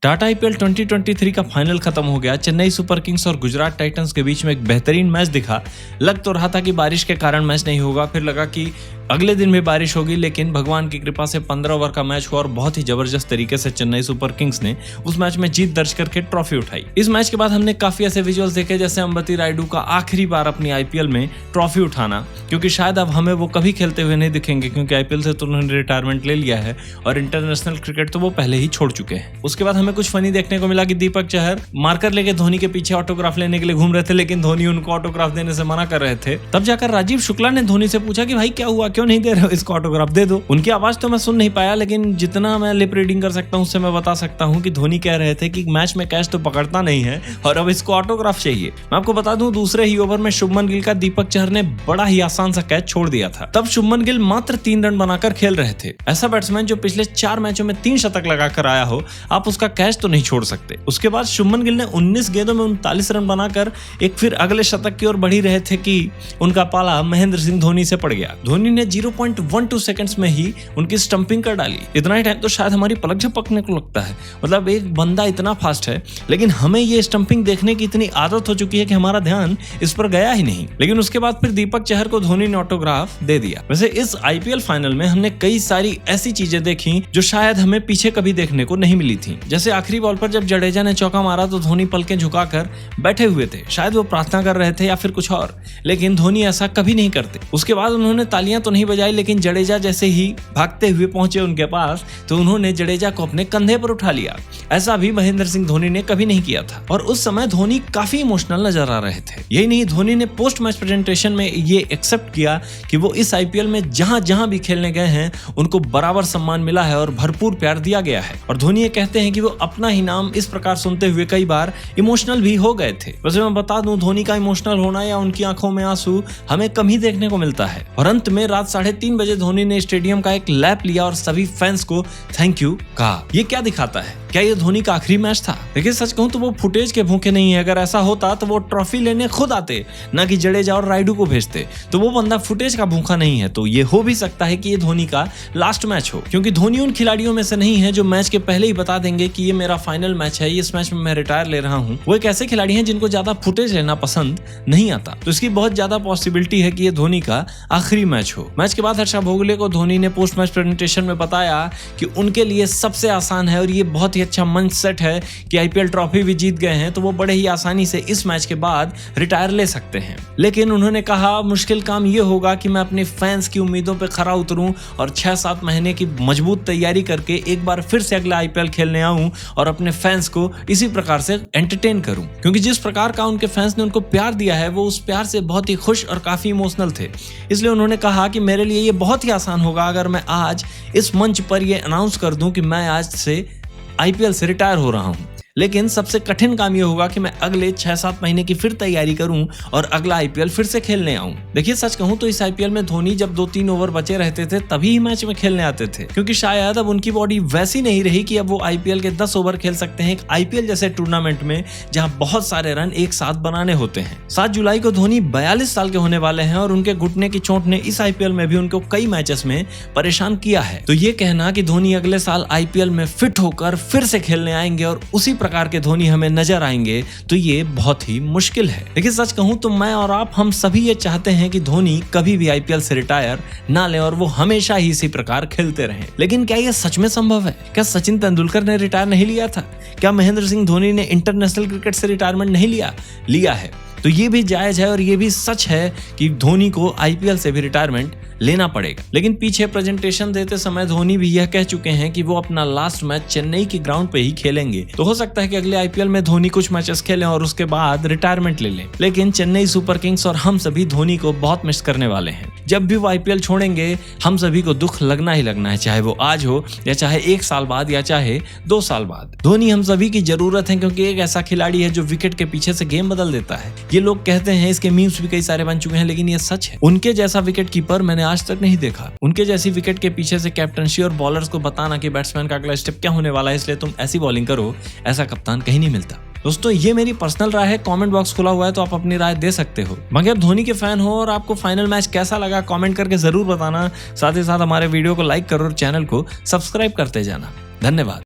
Tata IPL 2023 का final खत्म हो गया। चेन्नई सुपर किंग्स और गुजरात टाइटंस के बीच में एक बेहतरीन मैच दिखा। लग तो रहा था कि बारिश के कारण मैच नहीं होगा, फिर लगा कि अगले दिन भी बारिश होगी, लेकिन भगवान की कृपा से 15 ओवर का मैच हुआ और बहुत ही जबरदस्त तरीके से चेन्नई सुपर किंग्स ने उस मैच में जीत दर्ज करके ट्रॉफी उठाई। इस मैच के बाद हमने काफी ऐसे विजुअल्स देखे जैसे अंबती रायडू का आखिरी बार अपनी आईपीएल में ट्रॉफी उठाना, क्योंकि शायद अब हमें वो कभी खेलते हुए नहीं दिखेंगे, क्योंकि आईपीएल से तो उन्होंने रिटायरमेंट ले लिया है और इंटरनेशनल क्रिकेट तो वो पहले ही छोड़ चुके हैं। उसके बाद हमें कुछ फनी देखने को मिला कि दीपक चहर मार्कर लेके धोनी के पीछे ऑटोग्राफ लेने के लिए घूम रहे थे, लेकिन धोनी उनको ऑटोग्राफ देने से मना कर रहे थे। तब जाकर राजीव शुक्ला ने धोनी से पूछा कि भाई क्या हुआ, क्यों नहीं दे रहे हो इसको ऑटोग्राफ, दे दो। उनकी आवाज तो मैं सुन नहीं पाया, लेकिन जितना मैं लिप रीडिंग कर सकता हूँ उससे मैं बता सकता हूँ कि धोनी कह रहे थे कि मैच में कैच तो पकड़ता नहीं है और अब इसको ऑटोग्राफ चाहिए। मैं आपको बता दूं, दूसरे ही ओवर में शुभमन गिल का दीपक चहर ने बड़ा ही आसान सा कैच छोड़ दिया था। तब शुभमन गिल मात्र 3 रन बनाकर खेल रहे थे। ऐसा बैट्समैन जो पिछले 4 मैचों में 3 शतक लगाकर आया हो, आप उसका कैच तो नहीं छोड़ सकते। उसके बाद शुभमन गिल ने 19 गेंदों में 39 रन बनाकर एक फिर अगले शतक की ओर बढ़ी रहे थे कि उनका पाला महेंद्र सिंह धोनी से पड़ गया। धोनी ने 0.12 सेकंड्स में ही उनकी स्टंपिंग कर डाली। इतना ही टाइम तो शायद हमारी पलक झपकने को लगता है, मतलब एक बंदा इतना फास्ट है, लेकिन हमें ये स्टंपिंग देखने की इतनी आदत हो चुकी है कि हमारा ध्यान इस पर गया ही नहीं। लेकिन उसके बाद फिर दीपक चहर को धोनी ने ऑटोग्राफ दे दिया। वैसे इस आईपीएल फाइनल में हमने कई सारी ऐसी चीजें देखी जो शायद हमें पीछे कभी देखने को नहीं मिली थी। जैसे आखिरी बॉल पर जब जडेजा ने चौका मारा तो धोनी पलकें झुकाकर बैठे हुए थे, शायद वो प्रार्थना कर रहे थे या फिर कुछ और, लेकिन धोनी ऐसा कभी नहीं करते। उसके बाद उन्होंने तालियां तो नहीं बजाई, लेकिन जडेजा जैसे ही भागते हुए पहुंचे उनके पास तो उन्होंने जडेजा को अपने कंधे पर उठा लिया। ऐसा भी महेंद्र सिंह धोनी ने कभी नहीं किया था और उस समय धोनी काफी इमोशनल नजर आ रहे थे। यही नहीं, धोनी ने पोस्ट मैच प्रेजेंटेशन में ये एक्सेप्ट किया कि वो इस आईपीएल में जहां जहां भी खेलने गए हैं उनको बराबर सम्मान मिला है और भरपूर प्यार दिया गया है। और धोनी ये कहते हैं कि वो अपना ही नाम इस प्रकार सुनते हुए कई बार इमोशनल भी हो गए थे। वैसे मैं बता दूं, धोनी का इमोशनल होना या उनकी आंखों में आंसू हमें कम ही देखने को मिलता है। और अंत में रात 3:30 बजे धोनी ने स्टेडियम का एक लैप लिया और सभी फैंस को थैंक यू कहा। ये क्या दिखाता है? क्या ये धोनी का आखिरी मैच था? देखिए सच कहूं तो वो फुटेज के भूखे नहीं है। अगर ऐसा होता तो वो ट्रॉफी लेने खुद आते, ना कि जडेजा और रायडू को भेजते। तो वो बंदा फुटेज का भूखा नहीं है। तो ये हो भी सकता है कि ये धोनी का लास्ट मैच हो, क्योंकि धोनी उन खिलाड़ियों में से नहीं है जो मैच के पहले ही बता देंगे कि ये मेरा फाइनल मैच है, इस मैच में मैं रिटायर ले रहा हूँ। वो एक ऐसे खिलाड़ी हैं जिनको ज्यादा फुटेज लेना पसंद नहीं आता। तो इसकी बहुत ज्यादा पॉसिबिलिटी है कि ये धोनी का आखिरी मैच हो। मैच के बाद हर्षा भोगले को धोनी ने पोस्ट मैच प्रेजेंटेशन में बताया कि उनके लिए सबसे आसान है और ये बहुत ही अच्छा मंच सेट है कि आईपीएल ट्रॉफी भी जीत गए हैं तो वो बड़े ही आसानी से इस मैच के बाद रिटायर ले सकते हैं। लेकिन उन्होंने कहा मुश्किल काम ये होगा कि मैं अपने फैंस की उम्मीदों पे खरा उतरूं और 6-7 महीने की मजबूत तैयारी करके एक बार फिर से अगला आईपीएल खेलने आऊं और अपने फैंस को इसी प्रकार से एंटरटेन करूं, क्योंकि जिस प्रकार का उनके फैंस ने उनको प्यार दिया है वो उस प्यार से बहुत ही खुश और काफी इमोशनल थे। इसलिए उन्होंने कहा कि मेरे लिए ये बहुत ही आसान होगा अगर मैं आज इस मंच पर ये अनाउंस कर दूं कि मैं आज से आईपीएल से रिटायर हो रहा हूं, लेकिन सबसे कठिन काम ये होगा कि मैं अगले 6-7 महीने की फिर तैयारी करूं और अगला आईपीएल फिर से खेलने आऊं। देखिए सच कहूं तो इस आईपीएल में धोनी जब 2-3 ओवर बचे रहते थे तभी ही मैच में खेलने आते थे, क्योंकि शायद अब उनकी बॉडी वैसी नहीं रही कि अब वो आईपीएल के 10 ओवर खेल सकते हैं एक आईपीएल जैसे टूर्नामेंट में जहां बहुत सारे रन एक साथ बनाने होते हैं। 7 जुलाई को धोनी 42 साल के होने वाले हैं और उनके घुटने की चोट ने इस आईपीएल में भी उनको कई मैचेस में परेशान किया है। तो ये कहना कि धोनी अगले साल आईपीएल में फिट होकर फिर से खेलने आएंगे और उसी प्रकार के धोनी हमें नजर आएंगे तो ये बहुत ही मुश्किल है। लेकिन सच कहूं तो मैं और आप हम सभी ये चाहते हैं कि धोनी कभी भी आईपीएल से रिटायर ना ले और वो हमेशा ही इसी प्रकार खेलते रहें। लेकिन क्या ये सच में संभव है? क्या सचिन तेंदुलकर ने रिटायर नहीं लिया था? क्या महेंद्र सिंह धोनी ने इंटरनेशनल क्रिकेट से रिटायरमेंट नहीं लिया है? तो ये भी जायज है और ये भी सच है कि धोनी को आईपीएल से भी रिटायरमेंट लेना पड़ेगा। लेकिन पीछे प्रेजेंटेशन देते समय धोनी भी यह कह चुके हैं कि वो अपना लास्ट मैच चेन्नई के ग्राउंड पे ही खेलेंगे। तो हो सकता है कि अगले आईपीएल में धोनी कुछ मैचेस खेलें और उसके बाद रिटायरमेंट ले लें। लेकिन चेन्नई सुपर किंग्स और हम सभी धोनी को बहुत मिस करने वाले हैं। जब भी वो आईपीएल छोड़ेंगे हम सभी को दुख लगना ही लगना है, चाहे वो आज हो या चाहे 1 साल बाद या चाहे 2 साल बाद। धोनी हम सभी की जरूरत है, क्योंकि एक ऐसा खिलाड़ी है जो विकेट के पीछे से गेम बदल देता है। ये लोग कहते हैं, इसके मीम्स भी कई सारे बन चुके हैं, लेकिन ये सच है। उनके जैसा विकेट कीपर मैंने आज तक नहीं देखा। उनके जैसी विकेट के पीछे से कैप्टनशी और बॉलर्स को बताना कि बैट्समैन का अगला स्टेप क्या होने वाला है, इसलिए तुम ऐसी बॉलिंग करो, ऐसा कप्तान कहीं नहीं मिलता। दोस्तों ये मेरी पर्सनल राय है, कमेंट बॉक्स खुला हुआ है तो आप अपनी राय दे सकते हो। बाकी आप धोनी के फैन हो और आपको फाइनल मैच कैसा लगा कमेंट करके जरूर बताना। साथ ही साथ हमारे वीडियो को लाइक करो और चैनल को सब्सक्राइब करते जाना। धन्यवाद।